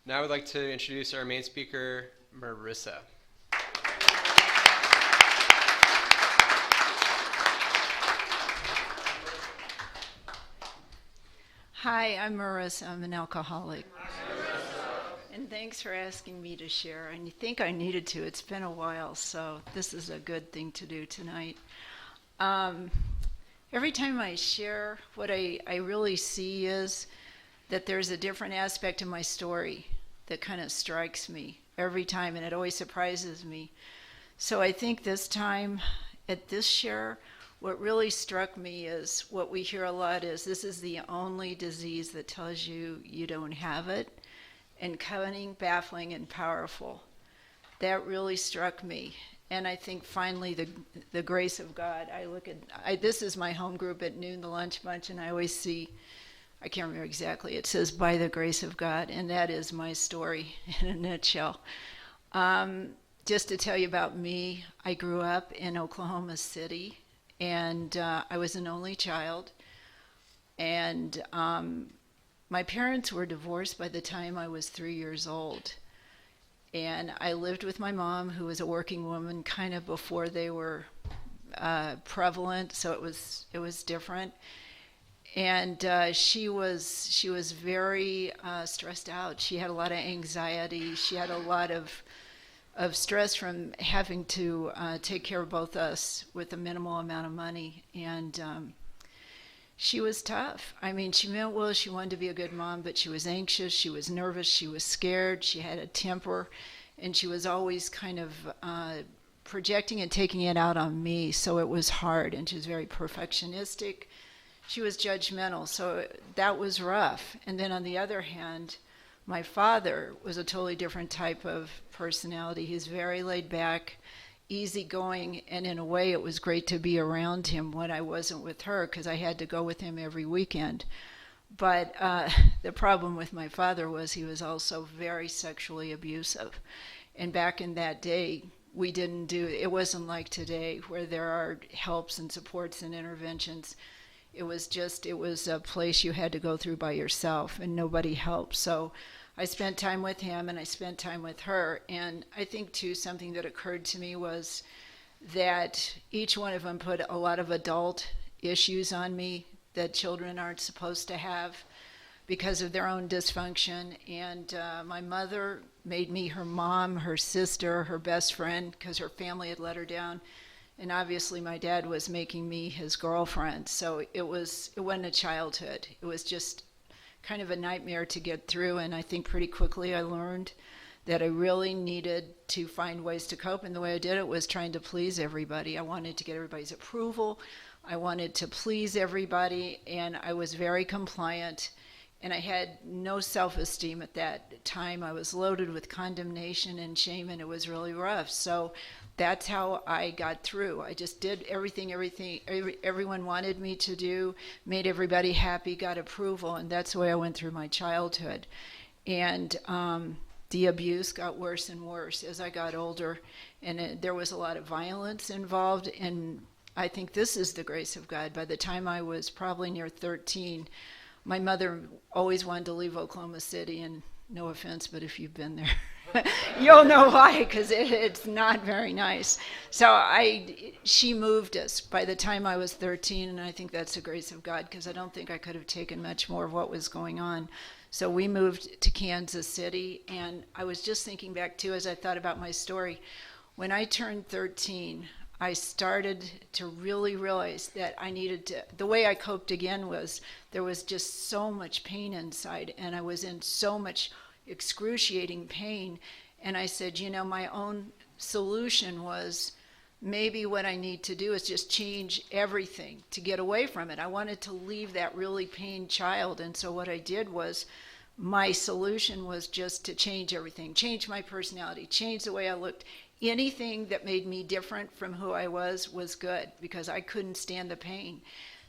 Now I would like to introduce our main speaker, Marissa. Hi, I'm Marissa. I'm an alcoholic. And thanks for asking me to share. I think I needed to. It's been a while, so this is a good thing to do tonight. Every time I share, what I really see is that there's a different aspect of my story that kind of strikes me every time, and it always surprises me. So I think this time at this share, what really struck me is what we hear a lot is this is the only disease that tells you you don't have it, and cunning, baffling, and powerful. That really struck me. And I think finally the grace of God, this is my home group at noon, the lunch bunch, and I always see, I can't remember exactly, it says by the grace of God, and that is my story in a nutshell. Just to tell you about me, I grew up in Oklahoma City, and I was an only child, and my parents were divorced by the time I was 3 years old. And I lived with my mom, who was a working woman, kind of before they were prevalent, so it was different. And she was very stressed out. She had a lot of anxiety. She had a lot of stress from having to take care of both us with a minimal amount of money. And she was tough. I mean, she meant well. She wanted to be a good mom, but she was anxious. She was nervous. She was scared. She had a temper, and she was always kind of projecting and taking it out on me. So it was hard, and she was very perfectionistic. She was judgmental, so that was rough. And then on the other hand, my father was a totally different type of personality. He's very laid back, easygoing, and in a way it was great to be around him when I wasn't with her because I had to go with him every weekend. But the problem with my father was he was also very sexually abusive. And back in that day, it wasn't like today where there are helps and supports and interventions. It was a place you had to go through by yourself and nobody helped. So I spent time with him and I spent time with her. And I think too, something that occurred to me was that each one of them put a lot of adult issues on me that children aren't supposed to have because of their own dysfunction. And my mother made me her mom, her sister, her best friend, because her family had let her down. And obviously my dad was making me his girlfriend. So it wasn't a childhood. It was just kind of a nightmare to get through. And I think pretty quickly I learned that I really needed to find ways to cope. And the way I did it was trying to please everybody. I wanted to get everybody's approval. I wanted to please everybody. And I was very compliant. And I had no self-esteem at that time. I was loaded with condemnation and shame, and it was really rough. So that's how I got through. I just did everything everyone wanted me to do, made everybody happy, got approval, and that's the way I went through my childhood. And the abuse got worse and worse as I got older, and there was a lot of violence involved, and I think this is the grace of God. By the time I was probably near 13, my mother always wanted to leave Oklahoma City, and no offense, but if you've been there, you'll know why, because it's not very nice. So she moved us by the time I was 13, and I think that's the grace of God, because I don't think I could have taken much more of what was going on. So we moved to Kansas City, and I was just thinking back, too, as I thought about my story. When I turned 13, I started to really realize that the way I coped again was there was just so much pain inside, and I was in so much excruciating pain. And I said, my own solution was maybe what I need to do is just change everything to get away from it. I wanted to leave that really pained child. And so what I did was my solution was just to change everything, change my personality, change the way I looked. Anything that made me different from who I was good because I couldn't stand the pain.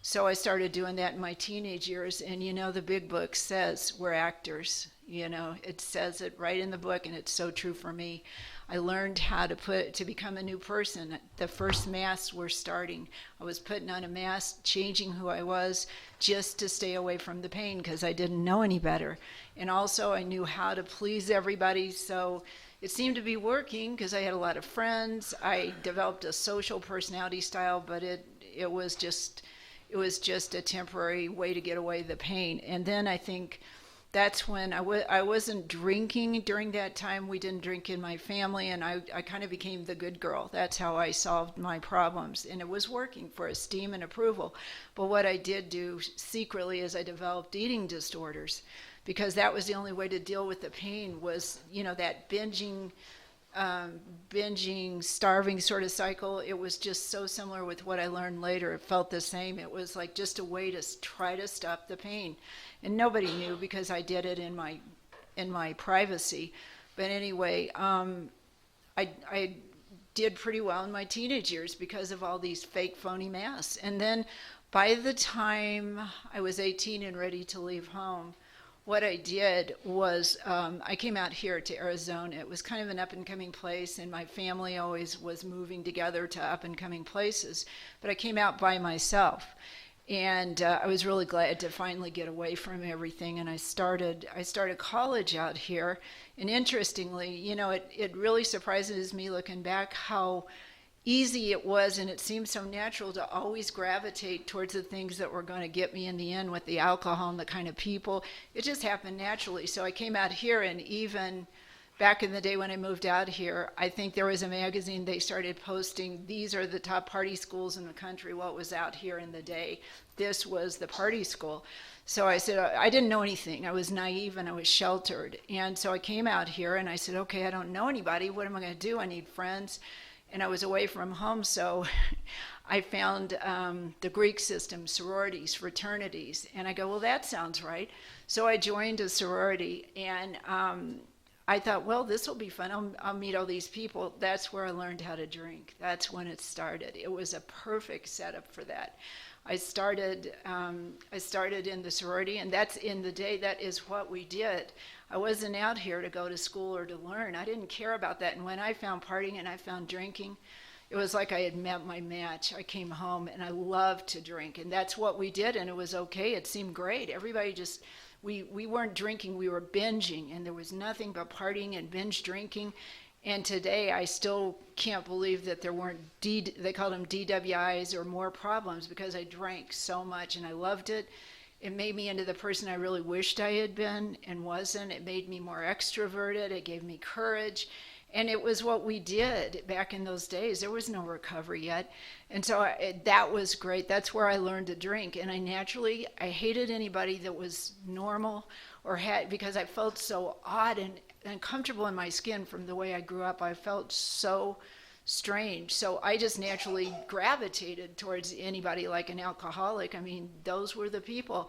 So I started doing that in my teenage years. And the big book says we're actors. You know, it says it right in the book, and it's so true for me. I learned how to become a new person. The first masks were starting. I was putting on a mask, changing who I was just to stay away from the pain because I didn't know any better. And also I knew how to please everybody, so it seemed to be working because I had a lot of friends. I developed a social personality style, but it was just a temporary way to get away the pain. And then I think that's when I wasn't drinking during that time. We didn't drink in my family, and I kind of became the good girl. That's how I solved my problems, and it was working for esteem and approval. But what I did do secretly is I developed eating disorders, because that was the only way to deal with the pain was, you know, that binging, starving sort of cycle. It was just so similar with what I learned later. It felt the same. It was like just a way to try to stop the pain. And nobody knew because I did it in my privacy. But anyway, I did pretty well in my teenage years because of all these fake phony masks. And then by the time I was 18 and ready to leave home, what I did was I came out here to Arizona. It was kind of an up-and-coming place, and my family always was moving together to up-and-coming places. But I came out by myself, and I was really glad to finally get away from everything. And I started college out here. And interestingly, you know, it really surprises me looking back how easy it was, and it seemed so natural to always gravitate towards the things that were going to get me in the end with the alcohol and the kind of people. It just happened naturally. So I came out here, and even back in the day when I moved out here, I think there was a magazine, they started posting, these are the top party schools in the country. Well, it was out here in the day. This was the party school. So I said, I didn't know anything. I was naive and I was sheltered. And so I came out here and I said, okay, I don't know anybody. What am I going to do? I need friends. And I was away from home, so I found the Greek system, sororities, fraternities, and I go, well, that sounds right. So I joined a sorority, and I thought, well, this will be fun. I'll meet all these people. That's where I learned how to drink. That's when it started. It was a perfect setup for that. I started in the sorority, and that's in the day, that is what we did. I wasn't out here to go to school or to learn. I didn't care about that. And when I found partying and I found drinking, it was like I had met my match. I came home and I loved to drink, and that's what we did, and it was okay. It seemed great. Everybody just, we weren't drinking, we were binging, and there was nothing but partying and binge drinking. And today I still can't believe that there weren't, they called them DWIs or more problems, because I drank so much and I loved it. It made me into the person I really wished I had been and wasn't. It made me more extroverted. It gave me courage. And it was what we did back in those days. There was no recovery yet. And so that was great. That's where I learned to drink. And I hated anybody that was normal or had, because I felt so odd and uncomfortable in my skin from the way I grew up. I felt so strange. So I just naturally gravitated towards anybody like an alcoholic. I mean, those were the people.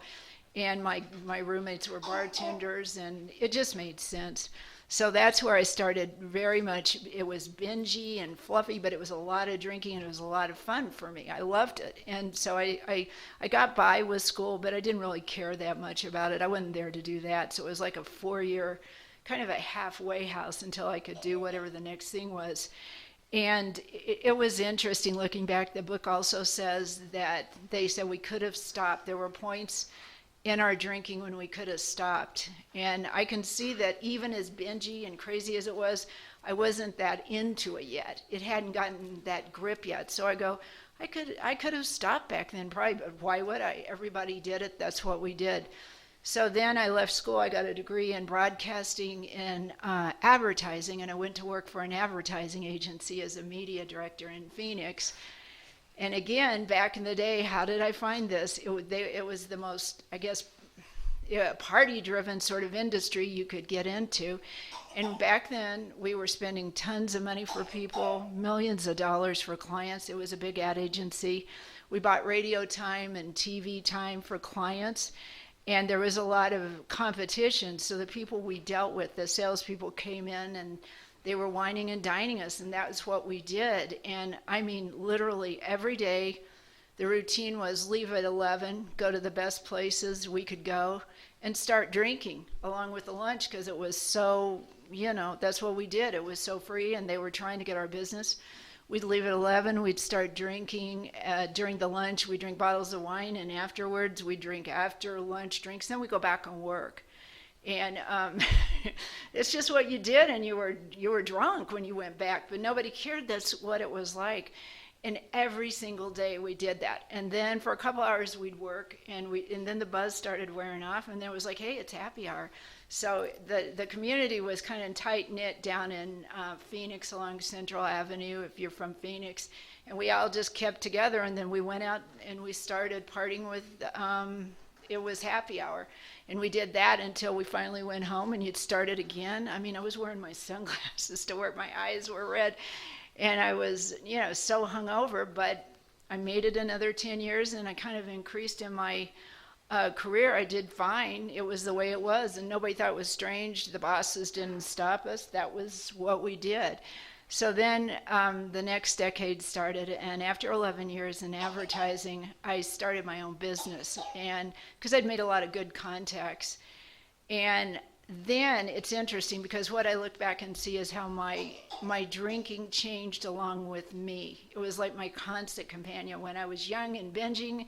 And my roommates were bartenders, and it just made sense. So that's where I started very much. It was bingy and fluffy, but it was a lot of drinking, and it was a lot of fun for me. I loved it. And so I got by with school, but I didn't really care that much about it. I wasn't there to do that. So it was like a 4-year, kind of a halfway house until I could do whatever the next thing was. And it was interesting looking back. The book also says that they said we could have stopped. There were points in our drinking when we could have stopped. And I can see that even as bingy and crazy as it was, I wasn't that into it yet. It hadn't gotten that grip yet. So I go, I could have stopped back then probably, but why would I? Everybody did it. That's what we did. So then I left school. I got a degree in broadcasting and advertising, and I went to work for an advertising agency as a media director in Phoenix. And again, back in the day, how did I find this? It was the most, I guess, party-driven sort of industry you could get into. And back then, we were spending tons of money for people, millions of dollars for clients. It was a big ad agency. We bought radio time and TV time for clients. And there was a lot of competition. So the people we dealt with, the salespeople came in and they were whining and dining us, and that was what we did. And I mean, literally every day, the routine was leave at 11, go to the best places we could go, and start drinking along with the lunch because it was so, that's what we did. It was so free, and they were trying to get our business. We'd leave at 11. We'd start drinking during the lunch. We'd drink bottles of wine, and afterwards we'd drink after lunch drinks. Then we go back and work. And it's just what you did, and you were drunk when you went back, but nobody cared. That's what it was like. And every single day we did that. And then for a couple hours we'd work, and then the buzz started wearing off, and then it was like, hey, it's happy hour. So the community was kind of tight-knit down in Phoenix along Central Avenue, if you're from Phoenix. And we all just kept together, and then we went out and we started partying with, it was happy hour. And we did that until we finally went home, and you'd start it again. I mean, I was wearing my sunglasses to work. My eyes were red. And I was, so hungover, but I made it another 10 years, and I kind of increased in my career. I did fine. It was the way it was, and nobody thought it was strange. The bosses didn't stop us. That was what we did. So then the next decade started, and after 11 years in advertising, I started my own business, and because I'd made a lot of good contacts. And then it's interesting because what I look back and see is how my drinking changed along with me. It was like my constant companion. When I was young and binging,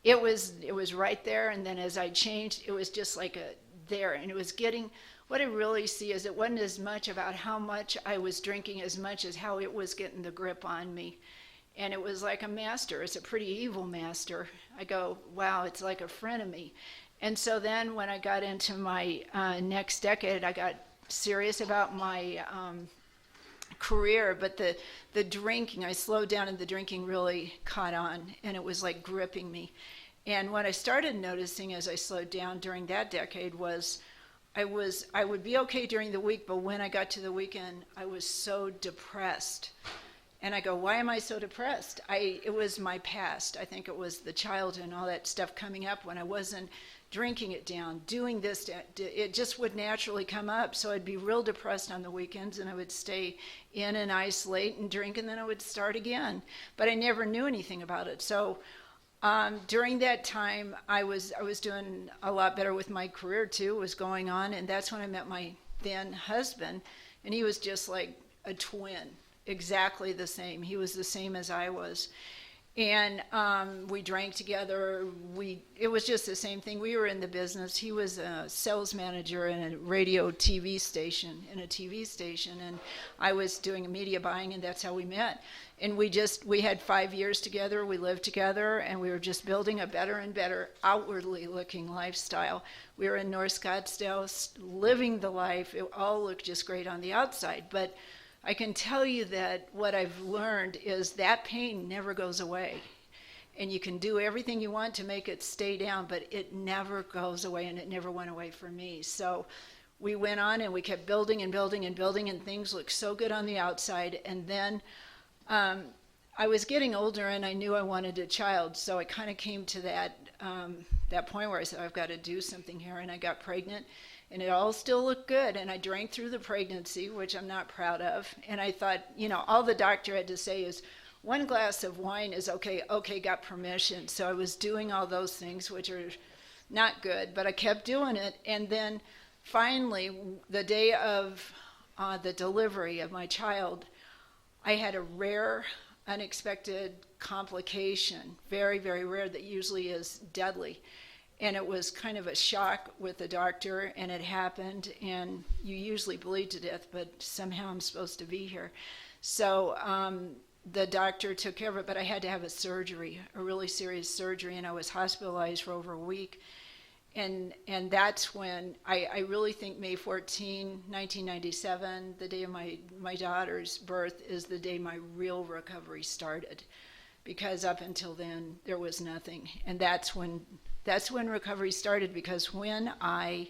it was right there, and then as I changed, it was just like there, and it was getting. What I really see is it wasn't as much about how much I was drinking as much as how it was getting the grip on me. And it was like a master. It's a pretty evil master. I go, wow, it's like a frenemy. And so then when I got into my next decade, I got serious about my career, but the drinking, I slowed down, and the drinking really caught on, and it was like gripping me. And what I started noticing as I slowed down during that decade was I would be okay during the week, but when I got to the weekend, I was so depressed. And I go, why am I so depressed? It was my past. I think it was the childhood and all that stuff coming up when I wasn't drinking it down, doing this. It just would naturally come up. So I'd be real depressed on the weekends, and I would stay in and isolate and drink, and then I would start again. But I never knew anything about it. So during that time, I was doing a lot better with my career too, was going on, and that's when I met my then husband, and he was just like a twin, exactly the same. He was the same as I was. And we drank together. It was just the same thing. We were in the business. He was a sales manager in a TV station, and I was doing media buying, and that's how we met. And we had 5 years together. We lived together, and we were just building a better and better outwardly looking lifestyle. We were in North Scottsdale, living the life. It all looked just great on the outside, but I can tell you that what I've learned is that pain never goes away. And you can do everything you want to make it stay down, but it never goes away, and it never went away for me. So we went on, and we kept building and building and building, and things looked so good on the outside. And then I was getting older, and I knew I wanted a child. So I kind of came to that point where I said, I've got to do something here, and I got pregnant. And it all still looked good, and I drank through the pregnancy, which I'm not proud of. And I thought, all the doctor had to say is, 1 glass of wine is okay, got permission. So I was doing all those things, which are not good, but I kept doing it. And then finally, the day of the delivery of my child, I had a rare, unexpected complication, very, very rare, that usually is deadly. And it was kind of a shock with the doctor, and it happened, and you usually bleed to death, but somehow I'm supposed to be here. So the doctor took care of it, but I had to have a really serious surgery, and I was hospitalized for over a week. And that's when I really think May 14, 1997, the day of my daughter's birth, is the day my real recovery started. Because up until then, there was nothing. And that's when recovery started, because when I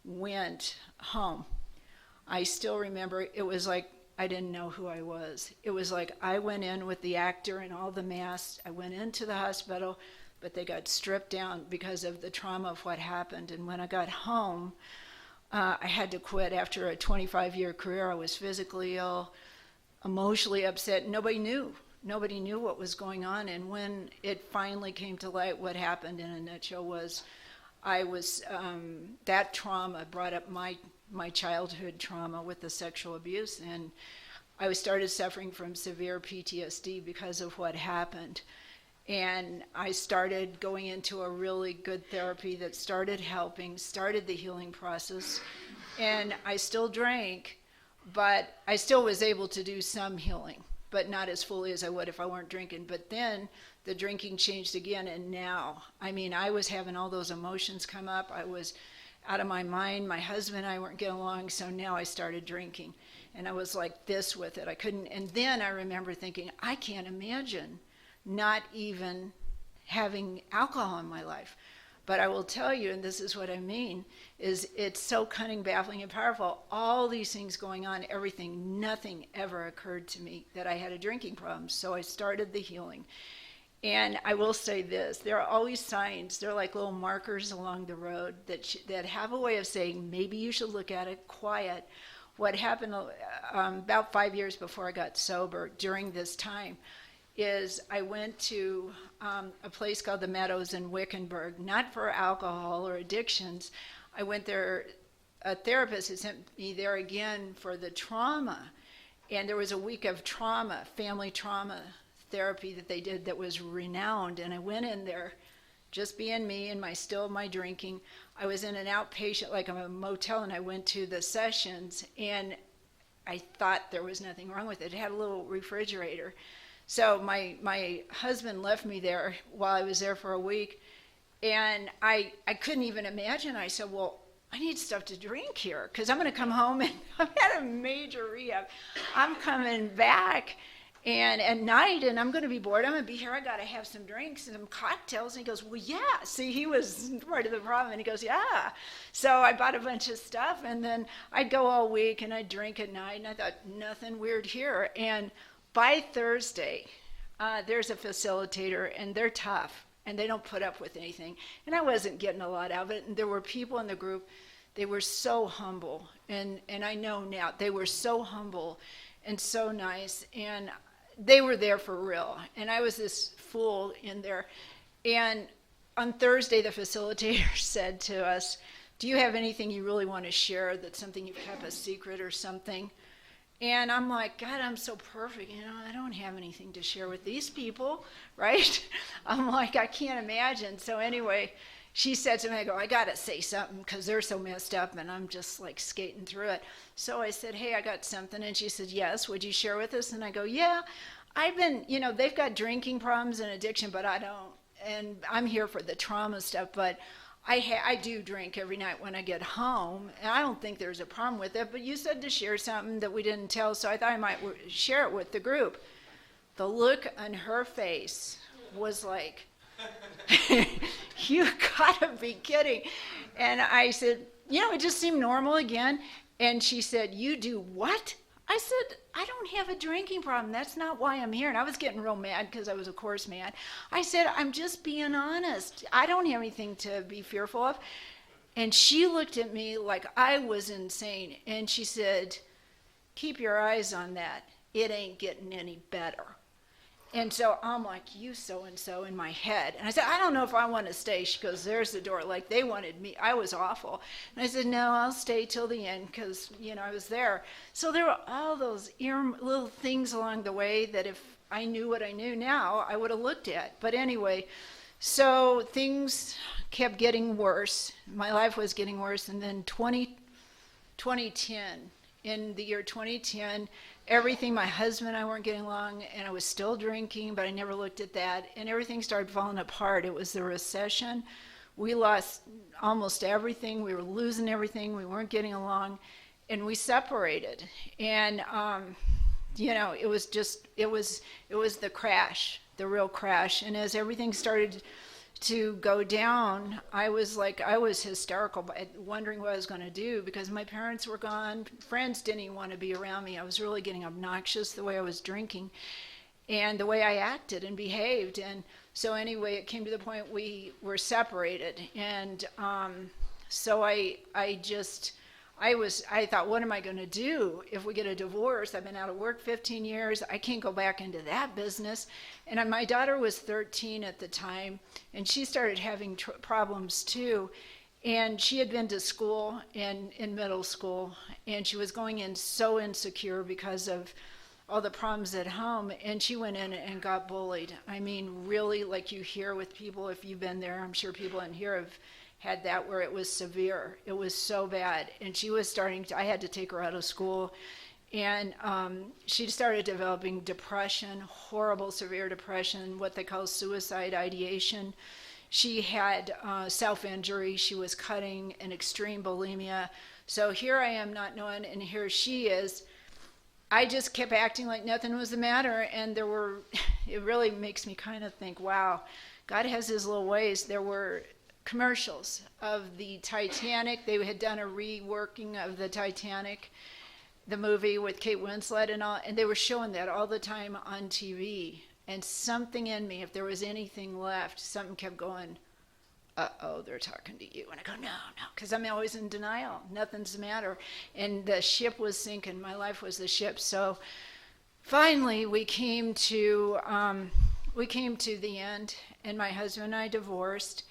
went home, I still remember it was like I didn't know who I was. It was like I went in with the actor and all the masks. I went into the hospital, but they got stripped down because of the trauma of what happened. And when I got home, I had to quit after a 25-year career. I was physically ill, emotionally upset. Nobody knew what was going on. And when it finally came to light, what happened in a nutshell was I was, that trauma brought up my childhood trauma with the sexual abuse, and I started suffering from severe PTSD because of what happened. And I started going into a really good therapy that started helping, started the healing process. And I still drank, but I still was able to do some healing, but not as fully as I would if I weren't drinking. But then the drinking changed again, and now, I mean, I was having all those emotions come up. I was out of my mind. My husband and I weren't getting along, so now I started drinking. And I was like this with it. I couldn't, and then I remember thinking, I can't imagine not even having alcohol in my life. But I will tell you, and this is what I mean, is it's so cunning, baffling, and powerful. All these things going on, everything, nothing ever occurred to me that I had a drinking problem. So I started the healing. And I will say this, there are always signs, they're like little markers along the road that have a way of saying, maybe you should look at it, quiet. What happened about 5 years before I got sober during this time is I went to a place called the Meadows in Wickenburg, not for alcohol or addictions. I went there, a therapist had sent me there again for the trauma. And there was a week of trauma, family trauma therapy that they did that was renowned. And I went in there just being me and my drinking. I was in an outpatient, like a motel, and I went to the sessions, and I thought there was nothing wrong with it. It had a little refrigerator. So my husband left me there while I was there for a week, and I couldn't even imagine. I said, well, I need stuff to drink here because I'm going to come home, and I've had a major rehab. I'm coming back and at night, and I'm going to be bored. I'm going to be here. I got to have some drinks and some cocktails. And he goes, well, yeah. See, he was part of the problem. And he goes, yeah. So I bought a bunch of stuff, and then I'd go all week, and I'd drink at night. And I thought, nothing weird here. And by Thursday, there's a facilitator, and they're tough, and they don't put up with anything. And I wasn't getting a lot of it. And there were people in the group, they were so humble. And I know now, they were so humble and so nice. And they were there for real, and I was this fool in there. And on Thursday, the facilitator said to us, do you have anything you really want to share, that's something you've kept a secret or something? And I'm like, God, I'm so perfect, I don't have anything to share with these people, right? I'm like, I can't imagine. So anyway, she said to me, I go, I got to say something because they're so messed up, and I'm just like skating through it. So I said, hey, I got something. And she said, yes, would you share with us? And I go, yeah, I've been, they've got drinking problems and addiction, but I don't. And I'm here for the trauma stuff, but I do drink every night when I get home, and I don't think there's a problem with it. But you said to share something that we didn't tell, so I thought I might share it with the group. The look on her face was like, you gotta be kidding. And I said, it just seemed normal again. And she said, you do what? I said, I don't have a drinking problem. That's not why I'm here. And I was getting real mad because I was, of course, mad. I said, I'm just being honest. I don't have anything to be fearful of. And she looked at me like I was insane. And she said, keep your eyes on that. It ain't getting any better. And so I'm like, you so-and-so in my head. And I said, I don't know if I want to stay. She goes, there's the door. Like, they wanted me. I was awful. And I said, no, I'll stay till the end because, I was there. So there were all those little things along the way that if I knew what I knew now, I would have looked at. But anyway, so things kept getting worse. My life was getting worse. And then 2010, in the year 2010, everything, my husband and I weren't getting along, and I was still drinking, but I never looked at that, and everything started falling apart. It was the recession. We lost almost everything. We were losing everything. We weren't getting along, and we separated. And, it was the crash, the real crash. And as everything started to go down, I was hysterical, wondering what I was going to do because my parents were gone. Friends didn't even want to be around me. I was really getting obnoxious the way I was drinking and the way I acted and behaved. And so anyway, it came to the point we were separated. And so I thought, what am I going to do if we get a divorce? I've been out of work 15 years. I can't go back into that business. And my daughter was 13 at the time, and she started having problems too. And she had been to school in middle school, and she was going in so insecure because of all the problems at home, and she went in and got bullied. I mean, really, like you hear with people, if you've been there, I'm sure people in here have had that where it was severe. It was so bad, and she was I had to take her out of school, and she started developing depression, horrible, severe depression, what they call suicide ideation. She had self-injury. She was cutting, an extreme bulimia. So here I am not knowing, and here she is. I just kept acting like nothing was the matter, and it really makes me kind of think, wow, God has his little ways. There were commercials of the Titanic. They had done a reworking of the Titanic, the movie with Kate Winslet and all, and they were showing that all the time on TV. And something in me, if there was anything left, something kept going, uh-oh, they're talking to you. And I go, no, because I'm always in denial. Nothing's the matter. And the ship was sinking. My life was the ship. So finally, we came to the end, and my husband and I divorced.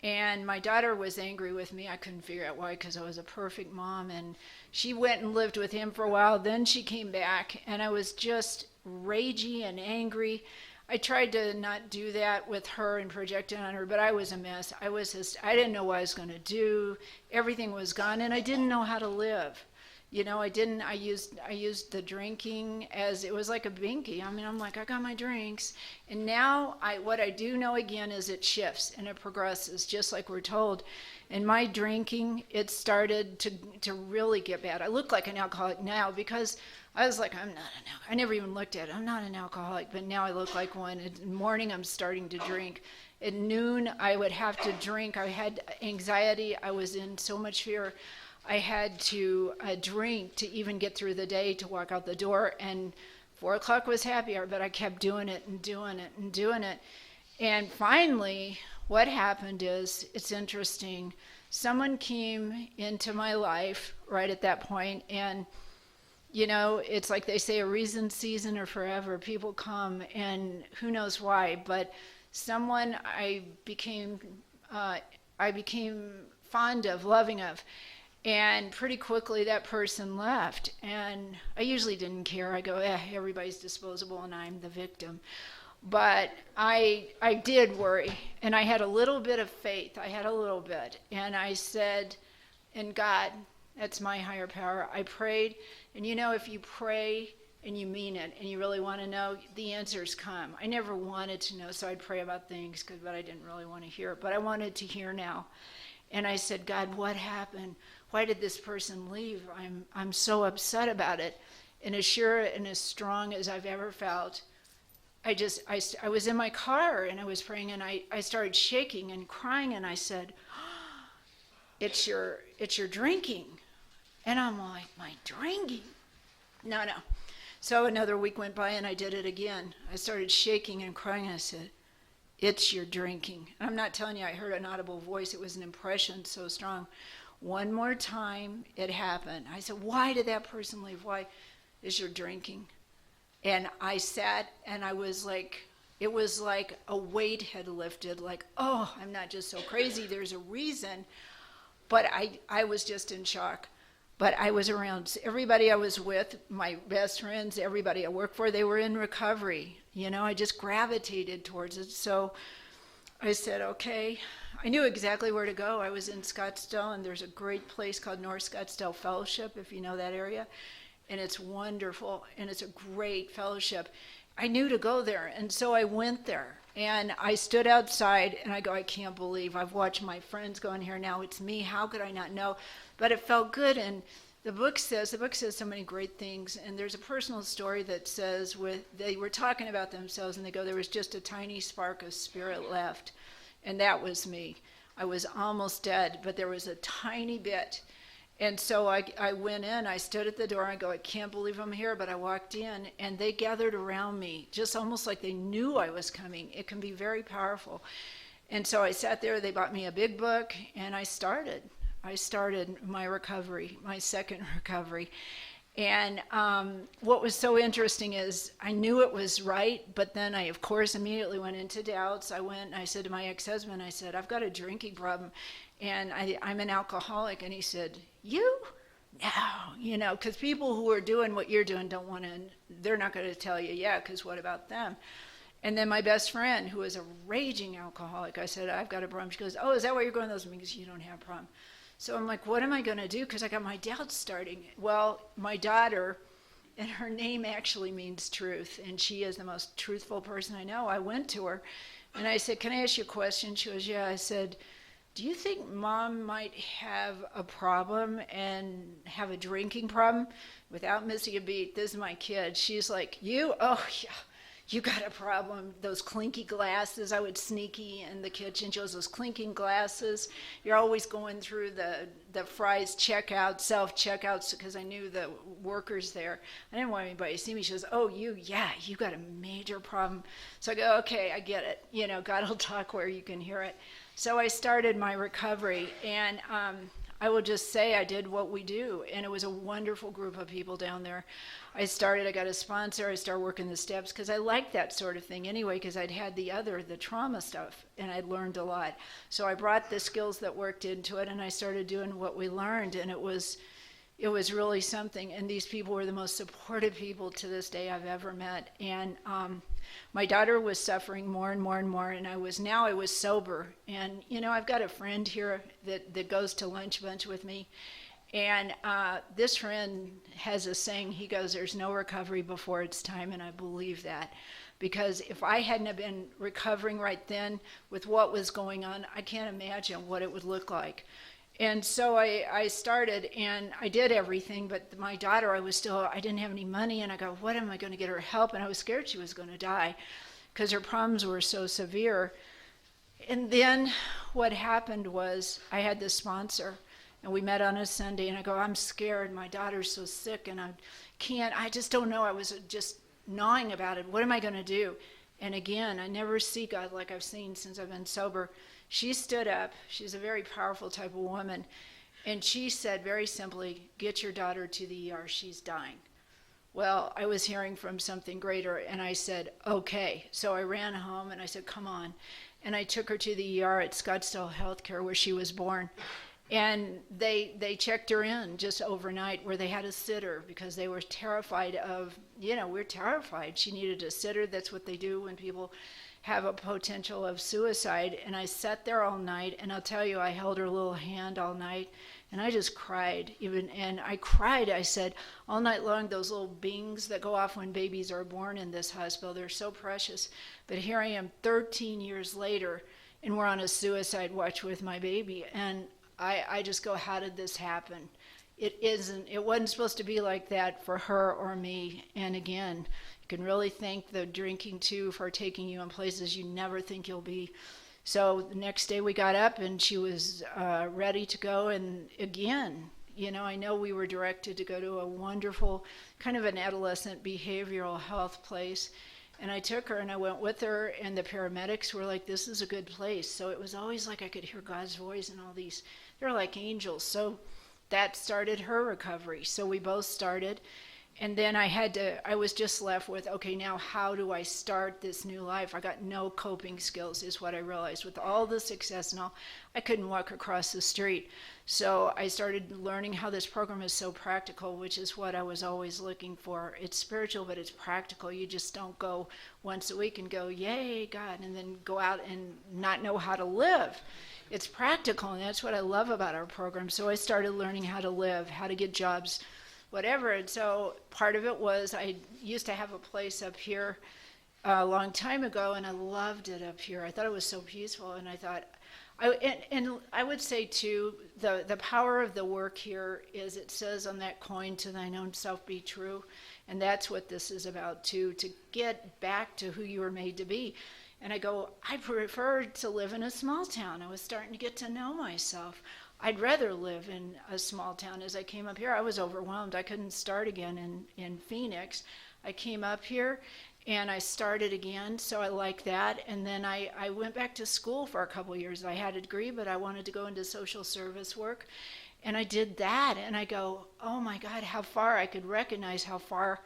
And my daughter was angry with me. I couldn't figure out why, because I was a perfect mom. And she went and lived with him for a while. Then she came back, and I was just ragey and angry. I tried to not do that with her and project it on her, but I was a mess. I didn't know what I was going to do. Everything was gone, and I didn't know how to live. You know, I used the drinking as, it was like a binky. I mean, I'm like, I got my drinks. And now what I do know again is it shifts and it progresses, just like we're told. And my drinking, it started to really get bad. I look like an alcoholic now because I was like, I'm not an alcoholic. I never even looked at it. I'm not an alcoholic, but now I look like one. In the morning, I'm starting to drink. At noon, I would have to drink. I had anxiety. I was in so much fear. I had to drink to even get through the day, to walk out the door. And 4 o'clock was happy hour, but I kept doing it and doing it and doing it. And finally, what happened is, it's interesting. Someone came into my life right at that point, and you know, it's like they say, a reason, season, or forever. People come, and who knows why, but someone I became fond of, loving of, and pretty quickly that person left. And I usually didn't care. I go, everybody's disposable, and I'm the victim. But I did worry, and I had a little bit of faith. I had a little bit, and I said, and God, that's my higher power. I prayed, and you know, if you pray and you mean it and you really want to know, the answers come. I never wanted to know, so I'd pray about things, but I didn't really want to hear it. But I wanted to hear now. And I said, God, what happened? Why did this person leave? I'm so upset about it. And as sure and as strong as I've ever felt, I was in my car and I was praying, and I started shaking and crying, and I said, it's your drinking. And I'm like, my drinking? No. So another week went by, and I did it again. I started shaking and crying, and I said, it's your drinking. And I'm not telling you I heard an audible voice. It was an impression so strong. One more time, it happened. I said, why did that person leave? Why? It's your drinking. And I sat, and I was like, it was like a weight had lifted, like, oh, I'm not just so crazy. There's a reason. But I was just in shock. But I was around everybody I was with, my best friends, everybody I worked for, they were in recovery. You know, I just gravitated towards it. So I said, okay. I knew exactly where to go. I was in Scottsdale, and there's a great place called North Scottsdale Fellowship, if you know that area. And it's wonderful, and it's a great fellowship. I knew to go there, and so I went there. And I stood outside, and I go, I can't believe I've watched my friends go in here. Now it's me. How could I not know? But it felt good. And the book says so many great things. And there's a personal story that says they were talking about themselves, and they go, there was just a tiny spark of spirit left. And that was me. I was almost dead, but there was a tiny bit. And so I went in, I stood at the door, I go, I can't believe I'm here, but I walked in, and they gathered around me, just almost like they knew I was coming. It can be very powerful. And so I sat there, they bought me a big book, and I started my recovery, my second recovery. And what was so interesting is I knew it was right, but then I, of course, immediately went into doubts. I went and I said to my ex-husband, I said, I've got a drinking problem. and I'm an alcoholic. And he said, you? No, because people who are doing what you're doing don't want to, they're not going to tell you, yeah, because what about them? And then my best friend, who is a raging alcoholic, I said, I've got a problem. She goes, oh, is that why you're going to those meetings? You don't have a problem. So I'm like, what am I going to do? Because I got my doubts starting. Well, my daughter, and her name actually means truth, and she is the most truthful person I know. I went to her, and I said, can I ask you a question? She goes, yeah. I said, do you think Mom might have a problem and have a drinking problem? Without missing a beat, this is my kid. She's like, you? Oh, yeah. You got a problem. Those clinky glasses. I would sneaky in the kitchen. She goes, those clinking glasses. You're always going through the Fry's checkout, self-checkouts, because I knew the workers there. I didn't want anybody to see me. She goes, oh, you got a major problem. So I go, okay, I get it. God will talk where you can hear it. So I started my recovery, and I will just say I did what we do, and it was a wonderful group of people down there. I got a sponsor, I started working the steps, because I liked that sort of thing anyway, because I'd had the trauma stuff, and I'd learned a lot. So I brought the skills that worked into it, and I started doing what we learned, and it was really something. And these people were the most supportive people to this day I've ever met. And my daughter was suffering more and more and more, and I was sober. And I've got a friend here that goes to lunch bunch with me, and this friend has a saying. He goes, there's no recovery before it's time, and I believe that. Because if I hadn't have been recovering right then with what was going on, I can't imagine what it would look like. And so I started, and I did everything, but my daughter, I didn't have any money, and I go, what am I going to get her help? And I was scared she was going to die because her problems were so severe. And then what happened was I had this sponsor, and we met on a Sunday, and I go, I'm scared. My daughter's so sick, and I just don't know. I was just gnawing about it. What am I going to do? And again, I never see God like I've seen since I've been sober. She stood up. She's a very powerful type of woman. And she said very simply, get your daughter to the ER. She's dying. Well, I was hearing from something greater, and I said, okay. So I ran home, and I said, come on. And I took her to the ER at Scottsdale Healthcare, where she was born. And they checked her in just overnight, where they had a sitter, because they were terrified of, we're terrified. She needed a sitter. That's what they do when people have a potential of suicide. And I sat there all night, and I'll tell you, I held her little hand all night, and I just cried. I said, all night long, those little bings that go off when babies are born in this hospital, they're so precious. But here I am 13 years later, and we're on a suicide watch with my baby. And I just go, how did this happen? It wasn't supposed to be like that for her or me. And again, you can really thank the drinking too for taking you in places you never think you'll be. So the next day we got up, and she was ready to go. And again, I know we were directed to go to a wonderful kind of an adolescent behavioral health place. And I took her, and I went with her, and the paramedics were like, this is a good place. So it was always like I could hear God's voice, and all these, they're like angels. So that started her recovery. So we both started. And then I was just left with, okay, now how do I start this new life? I got no coping skills, is what I realized. With all the success and all, I couldn't walk across the street. So I started learning how this program is so practical, which is what I was always looking for. It's spiritual, but it's practical. You just don't go once a week and go, yay, God, and then go out and not know how to live. It's practical, and that's what I love about our program. So I started learning how to live, how to get jobs, whatever. And so part of it was I used to have a place up here a long time ago, and I loved it up here. I thought it was so peaceful, and I thought, and I would say too, the power of the work here is, it says on that coin, to thine own self be true. And that's what this is about too, to get back to who you were made to be. And I go, I prefer to live in a small town. I was starting to get to know myself. I'd rather live in a small town. As I came up here, I was overwhelmed. I couldn't start again in Phoenix. I came up here and I started again, so I like that. And then I went back to school for a couple of years. I had a degree, but I wanted to go into social service work. And I did that, and I go, oh my God, how far. I could recognize how far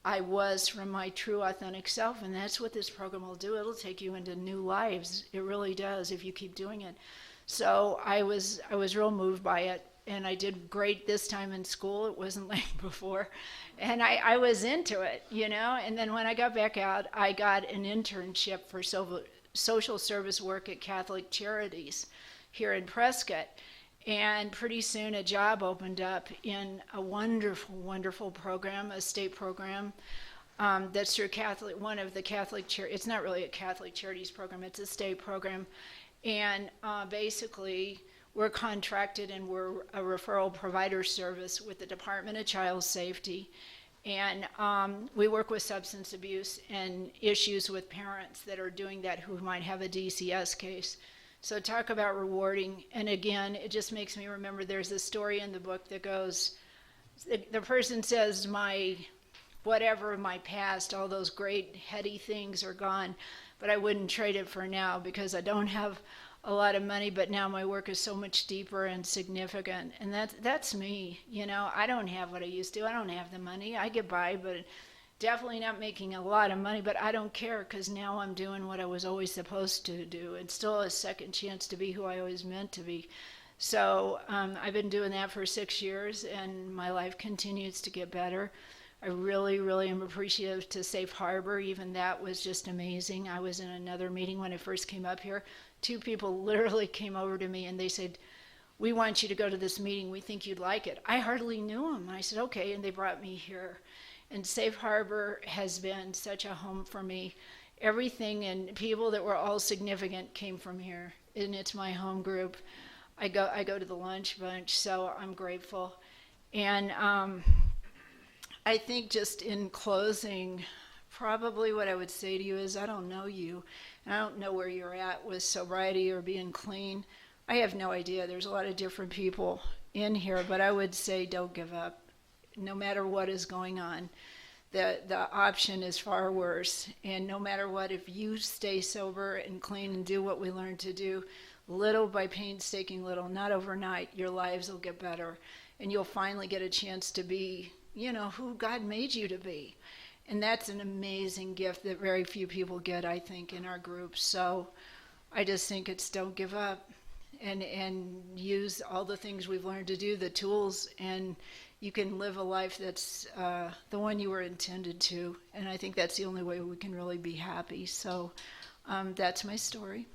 I was from my true authentic self. And that's what this program will do. It'll take you into new lives. It really does, if you keep doing it. So I was real moved by it, and I did great this time in school. It wasn't like before, and I was into it, you know. And then when I got back out, I got an internship for social service work at Catholic Charities here in Prescott. And pretty soon a job opened up in a wonderful, wonderful program, a state program that's through one of the Catholic charities. It's not really a Catholic Charities program, it's a state program. And basically, we're contracted and we're a referral provider service with the Department of Child Safety. And we work with substance abuse and issues with parents that are doing that who might have a DCS case. So talk about rewarding. And again, it just makes me remember there's a story in the book that goes, the person says, my past, all those great heady things are gone, but I wouldn't trade it for now because I don't have a lot of money, but now my work is so much deeper and significant. And that's me, you know. I don't have what I used to. I don't have the money. I get by, but definitely not making a lot of money, but I don't care because now I'm doing what I was always supposed to do and still a second chance to be who I always meant to be. So I've been doing that for 6 years and my life continues to get better. I really, really am appreciative to Safe Harbor. Even that was just amazing. I was in another meeting when I first came up here. 2 people literally came over to me and they said, "We want you to go to this meeting. We think you'd like it." I hardly knew them. I said, "Okay," and they brought me here. And Safe Harbor has been such a home for me. Everything and people that were all significant came from here, and it's my home group. I go to the lunch bunch, so I'm grateful. And I think just in closing, probably what I would say to you is I don't know you, and I don't know where you're at with sobriety or being clean. I have no idea. There's a lot of different people in here, but I would say don't give up. No matter what is going on, the option is far worse. And no matter what, if you stay sober and clean and do what we learned to do, little by painstaking little, not overnight, your lives will get better. And you'll finally get a chance to be, you know, who God made you to be. And that's an amazing gift that very few people get, I think, in our group. So I just think it's don't give up and use all the things we've learned to do, the tools, and you can live a life that's the one you were intended to. And I think that's the only way we can really be happy. So that's my story.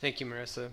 Thank you, Marissa.